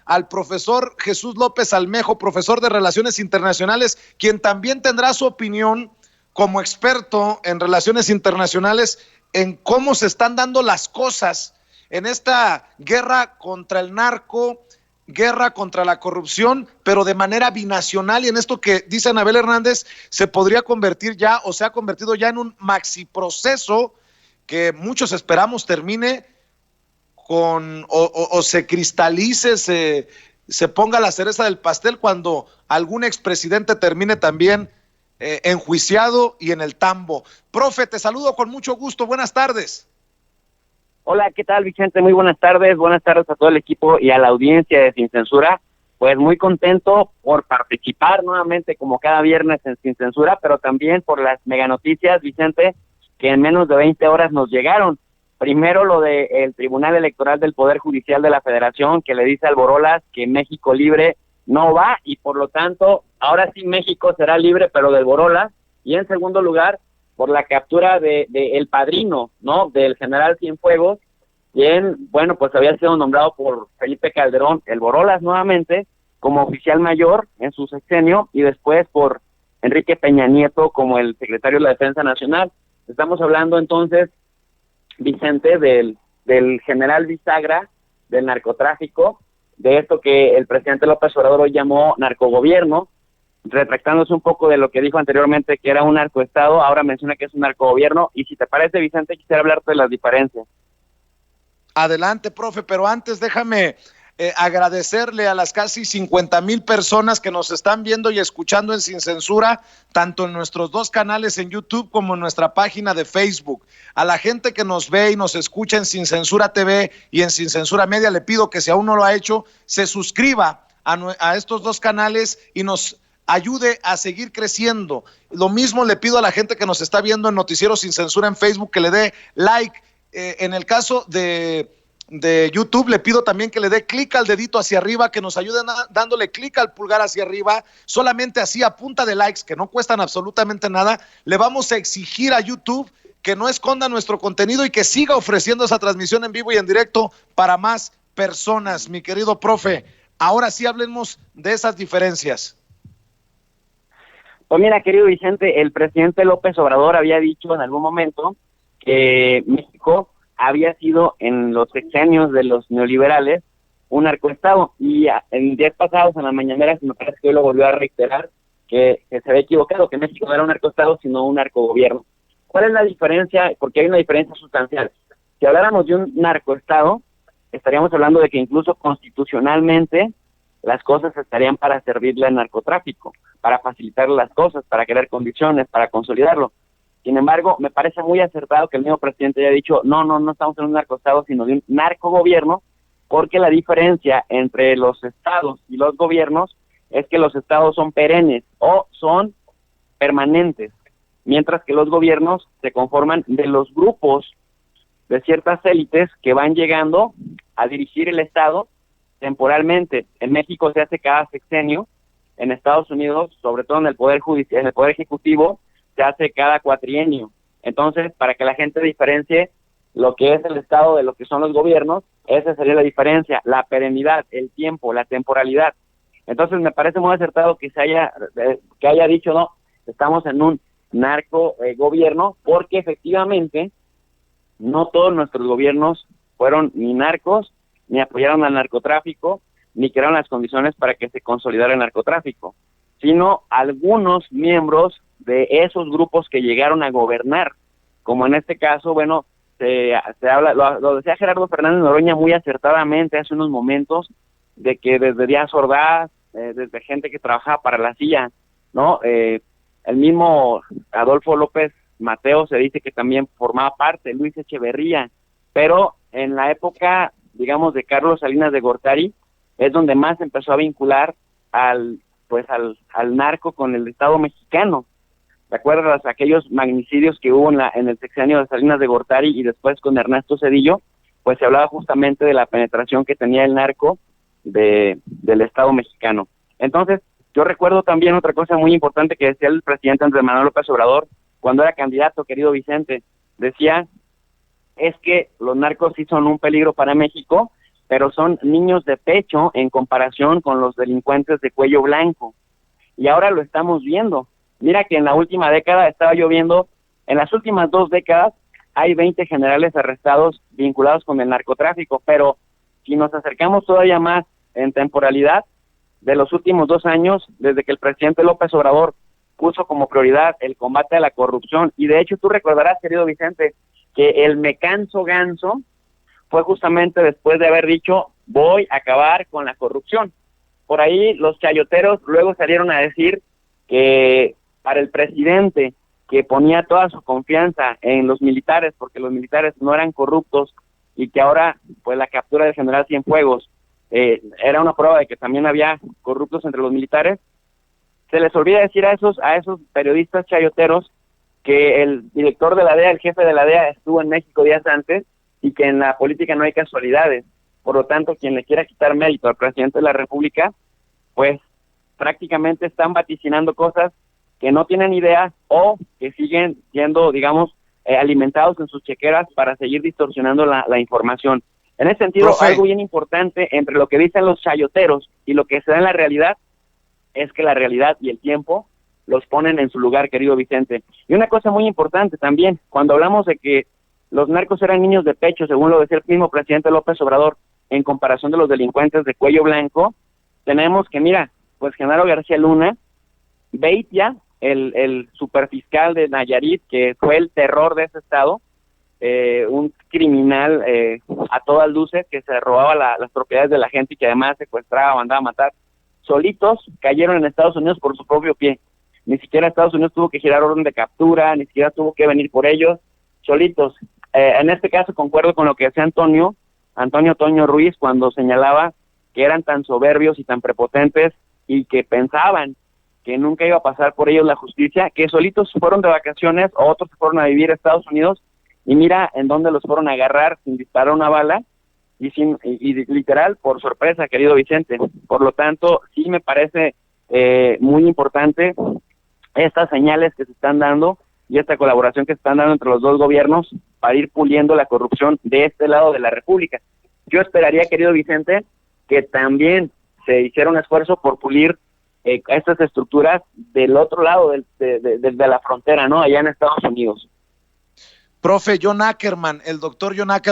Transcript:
al profesor Jesús López Almejo, profesor de Relaciones Internacionales, quien también tendrá su opinión como experto en relaciones internacionales en cómo se están dando las cosas en esta guerra contra el narco, guerra contra la corrupción, pero de manera binacional, y en esto que dice Anabel Hernández se podría convertir ya, o se ha convertido ya en un maxi proceso que muchos esperamos termine o se cristalice, se ponga la cereza del pastel cuando algún expresidente termine también enjuiciado y en el tambo. Profe, te saludo con mucho gusto, buenas tardes. Hola, ¿qué tal, Vicente? Muy buenas tardes a todo el equipo y a la audiencia de Sin Censura. Pues muy contento por participar nuevamente como cada viernes en Sin Censura, pero también por las mega noticias, Vicente, que en menos de 20 horas nos llegaron. Primero lo del Tribunal Electoral del Poder Judicial de la Federación, que le dice al Borolas que México Libre no va, y por lo tanto, ahora sí México será libre, pero del Borolas. Y en segundo lugar, por la captura de el padrino, ¿no?, del general Cienfuegos, quien, bueno, pues había sido nombrado por Felipe Calderón, el Borolas nuevamente, como oficial mayor en su sexenio, y después por Enrique Peña Nieto como el secretario de la Defensa Nacional. Estamos hablando entonces, Vicente, del general bisagra del narcotráfico, de esto que el presidente López Obrador hoy llamó narcogobierno, retractándose un poco de lo que dijo anteriormente que era un narcoestado, ahora menciona que es un narcogobierno. Y si te parece, Vicente, quisiera hablarte de las diferencias. Adelante, profe, pero antes déjame agradecerle a las casi 50,000 personas que nos están viendo y escuchando en Sin Censura, tanto en nuestros dos canales en YouTube como en nuestra página de Facebook. A la gente que nos ve y nos escucha en Sin Censura TV y en Sin Censura Media, le pido que si aún no lo ha hecho, se suscriba a estos dos canales y nos ayude a seguir creciendo. Lo mismo le pido a la gente que nos está viendo en Noticiero Sin Censura en Facebook que le dé like. En el caso de YouTube, le pido también que le dé clic al dedito hacia arriba, que nos ayuden dándole clic al pulgar hacia arriba, solamente así a punta de likes, que no cuestan absolutamente nada. Le vamos a exigir a YouTube que no esconda nuestro contenido y que siga ofreciendo esa transmisión en vivo y en directo para más personas. Mi querido profe, ahora sí hablemos de esas diferencias. Pues mira, querido Vicente, el presidente López Obrador había dicho en algún momento que México había sido en los sexenios de los neoliberales un narcoestado, y en días pasados en la mañanera me parece que hoy lo volvió a reiterar que se había equivocado, que México no era un narcoestado sino un narcogobierno. ¿Cuál es la diferencia? Porque hay una diferencia sustancial. Si habláramos de un narcoestado, estaríamos hablando de que incluso constitucionalmente las cosas estarían para servirle al narcotráfico, para facilitar las cosas, para crear condiciones, para consolidarlo. Sin embargo, me parece muy acertado que el mismo presidente haya dicho, no estamos en un narcoestado, sino de un narcogobierno, porque la diferencia entre los estados y los gobiernos es que los estados son perennes o son permanentes, mientras que los gobiernos se conforman de los grupos de ciertas élites que van llegando a dirigir el estado temporalmente. En México se hace cada sexenio, en Estados Unidos, sobre todo en el Poder Judicial, en el Poder Ejecutivo, se hace cada cuatrienio. Entonces, para que la gente diferencie lo que es el Estado de lo que son los gobiernos, esa sería la diferencia, la perenidad, el tiempo, la temporalidad. Entonces, me parece muy acertado que haya dicho, no, estamos en un narco gobierno, porque efectivamente no todos nuestros gobiernos fueron ni narcos, ni apoyaron al narcotráfico, ni crearon las condiciones para que se consolidara el narcotráfico, sino algunos miembros de esos grupos que llegaron a gobernar, como en este caso, bueno, se habla, lo decía Gerardo Fernández Noroña muy acertadamente hace unos momentos, de que desde Díaz Ordaz, desde gente que trabajaba para la CIA, ¿no? El mismo Adolfo López Mateo se dice que también formaba parte, Luis Echeverría, pero en la época, digamos, de Carlos Salinas de Gortari, es donde más empezó a vincular al narco con el Estado mexicano. ¿Te acuerdas aquellos magnicidios que hubo en el sexenio de Salinas de Gortari y después con Ernesto Zedillo? Pues se hablaba justamente de la penetración que tenía el narco del Estado mexicano. Entonces, yo recuerdo también otra cosa muy importante que decía el presidente Andrés Manuel López Obrador cuando era candidato, querido Vicente. Decía, es que los narcos sí son un peligro para México, pero son niños de pecho en comparación con los delincuentes de cuello blanco. Y ahora lo estamos viendo. Mira que en la última década, estaba yo viendo, en las últimas 2 décadas hay 20 generales arrestados vinculados con el narcotráfico, pero si nos acercamos todavía más en temporalidad, de los últimos 2 años, desde que el presidente López Obrador puso como prioridad el combate a la corrupción, y de hecho tú recordarás, querido Vicente, que el me canso ganso fue justamente después de haber dicho, voy a acabar con la corrupción. Por ahí los chayoteros luego salieron a decir que para el presidente, que ponía toda su confianza en los militares, porque los militares no eran corruptos, y que ahora pues la captura del general Cienfuegos era una prueba de que también había corruptos entre los militares, se les olvida decir a esos periodistas chayoteros que el director de la DEA, el jefe de la DEA, estuvo en México días antes, y que en la política no hay casualidades. Por lo tanto, quien le quiera quitar mérito al presidente de la República, pues prácticamente están vaticinando cosas que no tienen idea, o que siguen siendo, digamos, alimentados en sus chequeras para seguir distorsionando la información. En ese sentido, Profe, algo bien importante entre lo que dicen los chayoteros y lo que se da en la realidad, es que la realidad y el tiempo los ponen en su lugar, querido Vicente. Y una cosa muy importante también, cuando hablamos de que los narcos eran niños de pecho, según lo decía el mismo presidente López Obrador, en comparación de los delincuentes de cuello blanco, tenemos que, mira, pues Genaro García Luna, Beitia, el superfiscal de Nayarit, que fue el terror de ese estado, un criminal a todas luces, que se robaba las propiedades de la gente y que además secuestraba, mandaba a matar, solitos cayeron en Estados Unidos por su propio pie. Ni siquiera Estados Unidos tuvo que girar orden de captura, ni siquiera tuvo que venir por ellos, solitos. En este caso concuerdo con lo que decía Antonio Toño Ruiz, cuando señalaba que eran tan soberbios y tan prepotentes y que pensaban que nunca iba a pasar por ellos la justicia, que solitos fueron de vacaciones, o otros se fueron a vivir a Estados Unidos, y mira en dónde los fueron a agarrar sin disparar una bala, y literal por sorpresa, querido Vicente. Por lo tanto, sí me parece muy importante estas señales que se están dando y esta colaboración que se están dando entre los dos gobiernos para ir puliendo la corrupción de este lado de la República. Yo esperaría, querido Vicente, que también se hiciera un esfuerzo por pulir estas estructuras del otro lado de la frontera, ¿no? Allá en Estados Unidos. profe John Ackerman, el doctor John Ackerman,